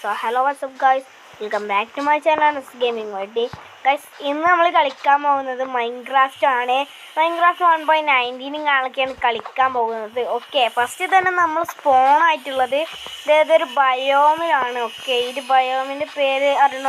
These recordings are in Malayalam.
So hello, what's up guys? Welcome back to my channel Gaming World. Guys ഇന്ന് നമ്മൾ കളിക്കാൻ പോകുന്നത് മൈൻക്രാഫ്റ്റ് ആണ്. മൈൻക്രാഫ്റ്റ് 1.19 കളിക്കാൻ പോകുന്നത്. ഓക്കെ, ഫസ്റ്റ് തന്നെ നമ്മൾ സ്പോൺ ആയിട്ടുള്ളത് ഇതൊരു ബയോമിലാണ്. ഓക്കെ, ഈ ബയോമിൻ്റെ പേര് അറിയണ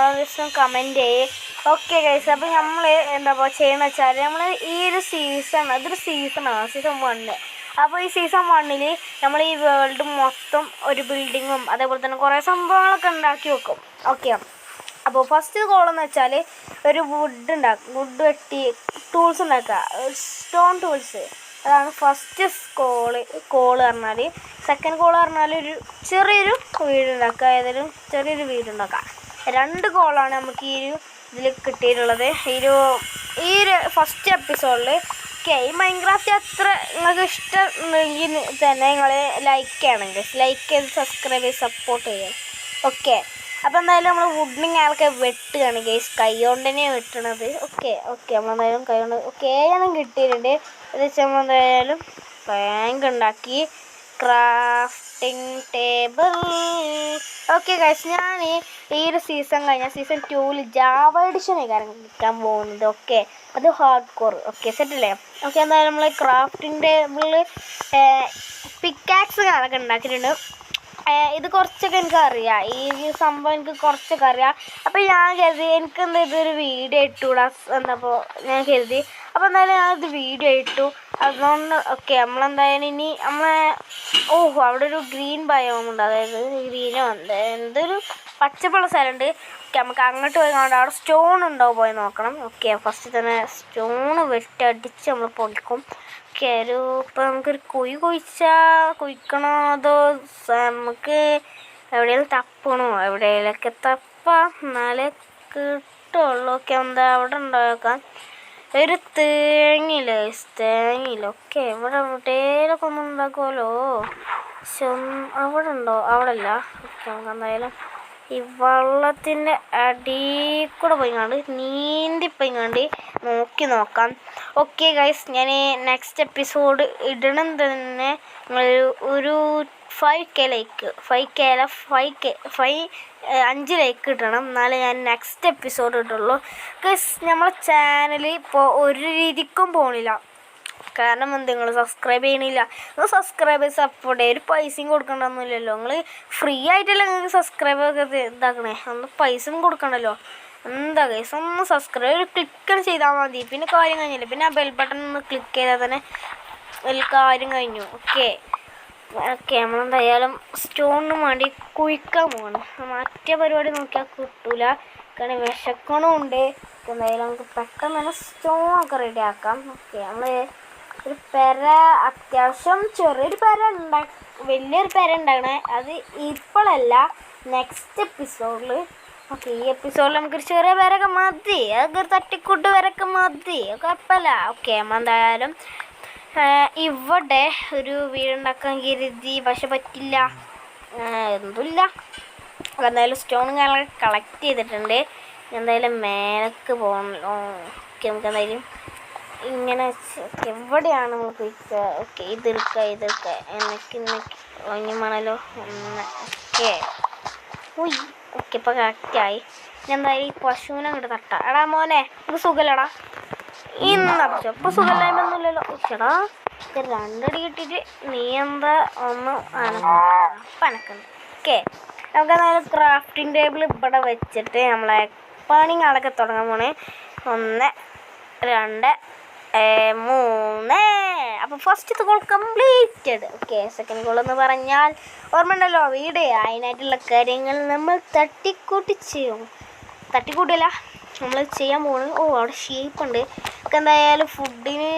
കമൻറ്റ് ചെയ്യേ. ഓക്കെ ഗൈസ്, അപ്പോൾ നമ്മൾ എന്താ ചെയ്യുന്നത് വെച്ചാൽ നമ്മൾ ഈ ഒരു സീസൺ, അതൊരു സീസണാണ്, സീസൺ 1. അപ്പോൾ ഈ സീസൺ 1 നമ്മൾ ഈ വേൾഡ് മൊത്തം ഒരു ബിൽഡിങ്ങും അതേപോലെ തന്നെ കുറേ സംഭവങ്ങളൊക്കെ ഉണ്ടാക്കി വെക്കും. ഓക്കെ, അപ്പോൾ ഫസ്റ്റ് ഗോളെന്ന് വെച്ചാൽ ഒരു വുഡ് വെട്ടി ടൂൾസ് ഉണ്ടാക്കുക, സ്റ്റോൺ ടൂൾസ്. അതാണ് ഫസ്റ്റ് കോള് പറഞ്ഞാൽ. സെക്കൻഡ് കോള് പറഞ്ഞാൽ ഒരു ചെറിയൊരു വീടുണ്ടാക്കുക, ഏതെങ്കിലും ചെറിയൊരു വീടുണ്ടാക്കുക. 2 ഗോളാണ് നമുക്ക് ഈ ഒരു ഇതിൽ കിട്ടിയിട്ടുള്ളത് ഈ ഒരു ഫസ്റ്റ് എപ്പിസോഡിൽ. ഓക്കെ, ഈ മൈൻക്രാഫ്റ്റ് അത്ര നിങ്ങൾക്ക് ഇഷ്ടമെങ്കിൽ തന്നെ നിങ്ങൾ ലൈക്ക് ചെയ്യണമെങ്കിൽ ലൈക്ക് ചെയ്ത് സബ്സ്ക്രൈബ് ചെയ്ത് സപ്പോർട്ട് ചെയ്യാം. ഓക്കെ, അപ്പോൾ എന്തായാലും നമ്മൾ വുഡിങ് ആൾക്കെ വെട്ടുകയാണ് ഗൈസ്, കൈ കൊണ്ട് തന്നെയാണ് വെട്ടണത്. ഓക്കെ നമ്മളെന്തായാലും കൈ കൊണ്ട് ഏതെങ്കിലും കിട്ടിയിട്ടുണ്ട്. അത് വെച്ചാൽ നമ്മളെന്തായാലും റാങ്ക് ഉണ്ടാക്കി, ക്രാഫ്റ്റിംഗ് ടേബിൾ. ഓക്കെ ഗൈസ്, ഞാൻ ഈ ഒരു സീസൺ കഴിഞ്ഞാൽ സീസൺ 2 ജാവ എഡിഷനായി കാരണം കിട്ടാൻ പോകുന്നത്. ഓക്കെ, അത് ഹാർഡ് കോർ. ഓക്കെ, സെറ്റല്ലേ? ഓക്കെ, എന്തായാലും നമ്മൾ ക്രാഫ്റ്റിംഗ് ടേബിളിൽ പിക്കാക്സ് കാണൊക്കെ ഉണ്ടാക്കിയിട്ടുണ്ട്. ഇത് കുറച്ചൊക്കെ എനിക്കറിയാം, ഈ സംഭവം എനിക്ക് കുറച്ചൊക്കെ അറിയാം. അപ്പോൾ ഞാൻ കരുതി എനിക്കെന്താ ഇതൊരു വീഡിയോ ഇട്ടുകൂടാ എന്നപ്പോൾ ഞാൻ കരുതി. അപ്പോൾ എന്തായാലും ഞാനിത് വീഡിയോ ഇട്ടു. അതുകൊണ്ട് ഓക്കെ, നമ്മളെന്തായാലും ഇനി അവിടെ ഒരു ഗ്രീൻ ബയോമുണ്ട്, അതായത് ഗ്രീനോ എന്തൊരു പച്ചപ്പുള്ള സ്ഥലമുണ്ട്. ഓക്കെ, നമുക്ക് അങ്ങോട്ട് പോയി കാണാം, അവിടെ സ്റ്റോൺ ഉണ്ടാവും, പോയി നോക്കണം. ഓക്കെ, ഫസ്റ്റ് തന്നെ സ്റ്റോൺ വെട്ടടിച്ച് നമ്മൾ പൊളിക്കും. ഓക്കെ, ഇപ്പം നമുക്കൊരു കുഴിക്കണോ അതോ നമുക്ക് എവിടെയെങ്കിലും തപ്പണോ? എവിടെയെങ്കിലൊക്കെ തപ്പാം, എന്നാലേ കിട്ടുള്ളൂ. ഓക്കെ, എന്താ അവിടെ ഉണ്ടാക്കാൻ ഒരു തേങ്ങയില്ല. ഓക്കെ, ഇവിടെ എവിടെയൊക്കെ ഒന്നും ഉണ്ടാക്കുമല്ലോ. പക്ഷെ അവിടെ ഉണ്ടോ? അവിടെ അല്ല. ഓക്കെ, നമുക്ക് എന്തായാലും ഈ വെള്ളത്തിൻ്റെ അടിയിൽ കൂടെ പോയിങ്ങാണ്ട് നീന്തിപ്പോയിങ്ങാണ്ട് നോക്കാം. ഓക്കെ ഗൈസ്, ഞാൻ നെക്സ്റ്റ് എപ്പിസോഡ് ഇടണം തന്നെ ഒരു 5K ലൈക്ക് 5 ലൈക്ക് കിട്ടണം, എന്നാലേ ഞാൻ നെക്സ്റ്റ് എപ്പിസോഡ് ഇട്ടുള്ളൂ. ഗൈസ്, നമ്മളെ ചാനൽ ഇപ്പോൾ ഒരു രീതിക്കും പോകണില്ല. കാരണം നിങ്ങൾ സബ്സ്ക്രൈബ് ചെയ്യണില്ല. നിങ്ങൾ സബ്സ്ക്രൈബ് ചെയ്ത് സപ്പോർട്ട് ചെയ്യുക. ഒരു പൈസയും കൊടുക്കണ്ടൊന്നുമില്ലല്ലോ, നിങ്ങൾ ഫ്രീ ആയിട്ടല്ല നിങ്ങൾക്ക് സബ്സ്ക്രൈബ് ഒക്കെ ഇതാക്കണേ, ഒന്ന് പൈസയും കൊടുക്കണ്ടല്ലോ. എന്താ ഗൈസ്, ഒന്ന് സബ്സ്ക്രൈബ് ക്ലിക്ക് ചെയ്താൽ മതി, പിന്നെ കാര്യം കഴിഞ്ഞില്ല. പിന്നെ ആ ബെൽ ബട്ടൺ ഒന്ന് ക്ലിക്ക് ചെയ്താൽ തന്നെ കാര്യം കഴിഞ്ഞു. ഓക്കെ, നമ്മളെന്തായാലും സ്റ്റോണിന് വേണ്ടി കുഴിക്കാൻ പോകണം. മറ്റേ പരിപാടി നോക്കിയാൽ കിട്ടൂല, കാരണം വിശക്കണമുണ്ട്. എന്തായാലും നമുക്ക് പെട്ടെന്ന് തന്നെ സ്റ്റോണൊക്കെ റെഡി ആക്കാം. ഓക്കെ, നമ്മൾ ഒരു പെര അത്യാവശ്യം ചെറിയൊരു വലിയൊരു പെര ഉണ്ടാക്കണേ, അത് ഇപ്പോഴല്ല, നെക്സ്റ്റ് എപ്പിസോഡിൽ. ഓക്കെ, ഈ എപ്പിസോഡിൽ നമുക്കൊരു ചെറിയ പേരൊക്കെ മതി, അതൊക്കെ ഒരു തട്ടിക്കൂട്ട് പേരൊക്കെ മതി, കുഴപ്പമില്ല. ഓക്കെ, നമ്മളെന്തായാലും ഇവിടെ ഒരു വീടുണ്ടാക്കാൻ കരുതി, പക്ഷെ പറ്റില്ല, എന്തുമില്ല. എന്തായാലും സ്റ്റോൺ കാര്യങ്ങളൊക്കെ കളക്ട് ചെയ്തിട്ടുണ്ട്. എന്തായാലും മേലേക്ക് പോകണല്ലോ. ഓക്കെ, നമുക്ക് എന്തായാലും ഇങ്ങനെ എവിടെയാണ് നമുക്ക് വയ്ക്കുക? ഓക്കെ, ഇതെടുക്കുക എന്നൊക്കെ ഒഴിഞ്ഞുമാണല്ലോ. ഓക്കെ ഇപ്പോൾ കറക്റ്റായി. ഞാൻ എന്തായാലും ഈ പശുവിനെ അങ്ങോട്ട് തട്ടാം. എടാ മോനെ, ഇത് സുഖമല്ലടാ, ഇന്നപ്പോൾ ഇപ്പോൾ സുഖമില്ലായ്മൊന്നുമില്ലല്ലോ. ഓക്കെടാ, ഇത് 2 അടി കിട്ടിയിട്ട് നീ എന്താ ഒന്നും പനക്കുന്നു. ഓക്കെ, നമുക്ക് എന്തായാലും ക്രാഫ്റ്റിംഗ് ടേബിൾ ഇവിടെ വെച്ചിട്ട് നമ്മളെ പണികളൊക്കെ തുടങ്ങാൻ പോണേ. 1 2 3. അപ്പോൾ first goal completed. Okay, second goal എന്ന് പറഞ്ഞാൽ ഓർമ്മയുണ്ടല്ലോ വീഡിയോ, അതിനായിട്ടുള്ള കാര്യങ്ങൾ നമ്മൾ തട്ടിക്കൂട്ടില്ല നമ്മൾ ചെയ്യാൻ പോകുന്നത്. അവിടെ ഷേപ്പ് ഉണ്ട്. ഒക്കെ എന്തായാലും ഫുഡിന്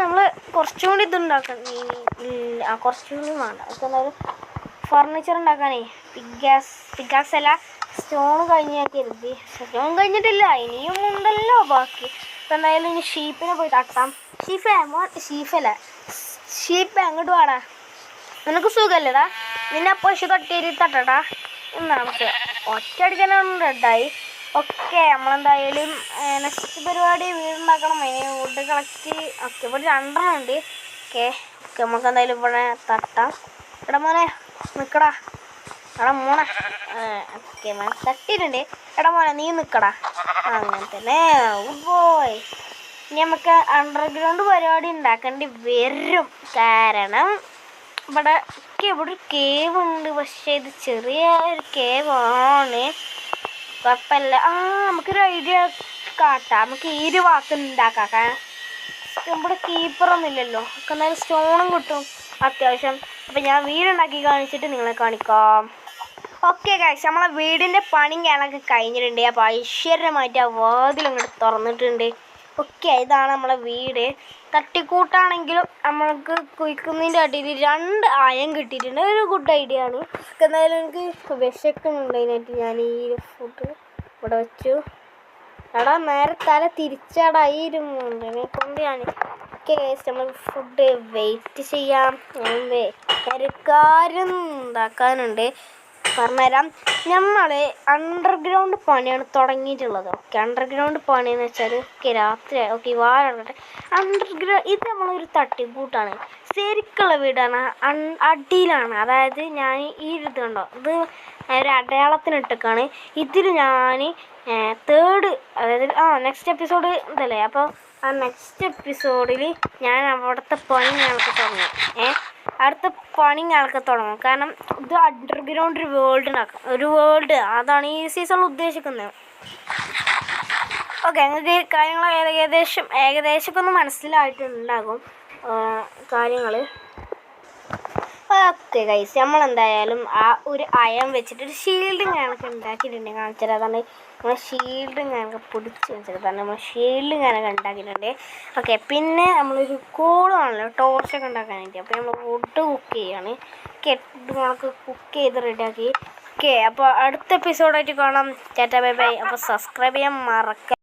നമ്മൾ കുറച്ചും കൂടി ഇതുണ്ടാക്കണം, കുറച്ചും കൂടി വേണ്ട. ഒക്കെ എന്തായാലും ഫർണിച്ചർ ഉണ്ടാക്കാനേ പിക്കാസ് അല്ല, സ്റ്റോൺ കഴിഞ്ഞാക്കരുത്. സ്റ്റോൺ കഴിഞ്ഞിട്ടില്ല, ഇനിയും ഉണ്ടല്ലോ ബാക്കി. ഇപ്പം എന്തായാലും ഇനി ഷീപ്പിനെ പോയി തട്ടാം. ഷീപ്പ് അങ്ങോട്ട് വേടാ, നിനക്ക് സുഖമല്ലേടാ, നിന്നെ പശു തട്ടിയിട്ട് തട്ടടാ. നമുക്ക് ഒറ്റയടിക്കാനാണ് റെഡായി. ഓക്കെ, നമ്മളെന്തായാലും നെക്സ്റ്റ് പരിപാടി വീടുണ്ടാക്കണം, അതിന് വുഡ് കളക്ട്. ഓക്കെ, ഇവിടെ 2 ഉണ്ട്. ഓക്കെ, നമുക്ക് എന്തായാലും ഇവിടെ തട്ടാം. ഇവിടെ മോനെ നിൽക്കടാ, എടാ മോനെ ഓക്കെ തട്ടിയിട്ടുണ്ട്. എടാ മോനെ നീ നിൽക്കടാ. അങ്ങനെ തന്നെ പോയി. ഇനി നമുക്ക് അണ്ടർഗ്രൗണ്ട് പരിപാടി ഉണ്ടാക്കേണ്ടി വരും. കാരണം ഇവിടെ ഒരു കേവ് ഉണ്ട്. പക്ഷേ ഇത് ചെറിയ ഒരു കേവാണ്. കുഴപ്പമില്ല. നമുക്കൊരു ഐഡിയ കാട്ടാം. നമുക്ക് ഈ ഒരു ഭാഗത്ത് ഉണ്ടാക്കാം. ഇവിടെ കീപ്പറൊന്നും ഇല്ലല്ലോ. ഒക്കെ എന്തായാലും സ്റ്റോണും കിട്ടും അത്യാവശ്യം. അപ്പം ഞാൻ വീടുണ്ടാക്കി കാണിച്ചിട്ട് നിങ്ങളെ കാണിക്കാം. ഓക്കെ ഗൈസ്, നമ്മളെ വീടിൻ്റെ പണിയും കാണൊക്കെ കഴിഞ്ഞിട്ടുണ്ട്. അപ്പോൾ ഐശ്വര്യമായിട്ട് ആ വാതിൽ അങ്ങോട്ട് തുറന്നിട്ടുണ്ട്. ഓക്കെ, ഇതാണ് നമ്മളെ വീട്. തട്ടിക്കൂട്ടാണെങ്കിലും നമ്മൾക്ക് കുഴിക്കുന്നതിൻ്റെ അടിയിൽ 2 അയം കിട്ടിയിട്ടുണ്ട്. ഒരു ഗുഡ് ഐഡിയ ആണ്. എന്തായാലും എനിക്ക് വിശക്കുന്നുണ്ട്. അതിനായിട്ട് ഞാൻ ഈ ഫുഡ് ഇവിടെ വെച്ചു. എടാ നേരെ തല തിരിച്ചടായിരുന്നുണ്ട് എന്നെ കൊണ്ട് ഞാൻ. ഓക്കെ ഗൈസ്, നമ്മൾ ഫുഡ് വെയിറ്റ് ചെയ്യാം. ഒരു കാര്യം ഉണ്ടാക്കാനുണ്ട്, പറഞ്ഞുതരാം. നമ്മൾ അണ്ടർഗ്രൗണ്ട് പണിയാണ് തുടങ്ങിയിട്ടുള്ളത്. ഓക്കെ, അണ്ടർഗ്രൗണ്ട് പണിയെന്ന് വെച്ചാൽ രാത്രി ഓക്കെ വാഴട്ടെ. ഇത് നമ്മളൊരു തട്ടിക്കൂട്ടാണ്. ശരിക്കുള്ള വീടാണ് അടിയിലാണ്. അതായത് ഞാൻ ഈ ഇത് കണ്ടോ, ഇത് ഒരു അടയാളത്തിനിട്ടേക്കാണ്. ഇതിൽ ഞാൻ അതായത് നെക്സ്റ്റ് എപ്പിസോഡ് ഇതല്ലേ. അപ്പോൾ ആ നെക്സ്റ്റ് എപ്പിസോഡിൽ ഞാൻ അവിടുത്തെ പണി ഞങ്ങൾക്ക് തുടങ്ങും. അടുത്ത പണി ഞങ്ങൾക്ക് തുടങ്ങും. കാരണം ഇത് അണ്ടർഗ്രൗണ്ട് ഒരു വേൾഡ് അതാണ് ഈ സീസണിൽ ഉദ്ദേശിക്കുന്നത്. ഓക്കെ, ഞങ്ങൾക്ക് കാര്യങ്ങൾ ഏകദേശമൊക്കെ ഒന്ന് മനസ്സിലായിട്ടുണ്ടാകും കാര്യങ്ങൾ. ഓക്കെ ഗൈസ്, നമ്മളെന്തായാലും ആ ഒരു അയം വെച്ചിട്ട് ഒരു ഷീൽഡിങ് ഞങ്ങൾക്ക് ഉണ്ടാക്കിയിട്ടുണ്ട്. കാണിച്ചത് അതാണ് നമ്മൾ ഷീൽഡിങ് ഞങ്ങൾക്ക് പിടിച്ച് വെച്ചെടുത്താണ്. നമ്മൾ ഷീൽഡിങ് ഞങ്ങൾക്ക് ഉണ്ടാക്കിയിട്ടുണ്ട്. ഓക്കെ, പിന്നെ നമ്മളൊരു കോളാണല്ലോ ടോർച്ചൊക്കെ ഉണ്ടാക്കാനായിട്ട്. അപ്പോൾ നമ്മൾ ഫുഡ് കുക്ക് ചെയ്യാണ്. നമുക്ക് കുക്ക് ചെയ്ത് റെഡിയാക്കി. ഓക്കെ, അപ്പോൾ അടുത്ത എപ്പിസോഡായിട്ട് കാണാം. Tata bye bye. അപ്പോൾ സബ്സ്ക്രൈബ് ചെയ്യാൻ മറക്കരുത്.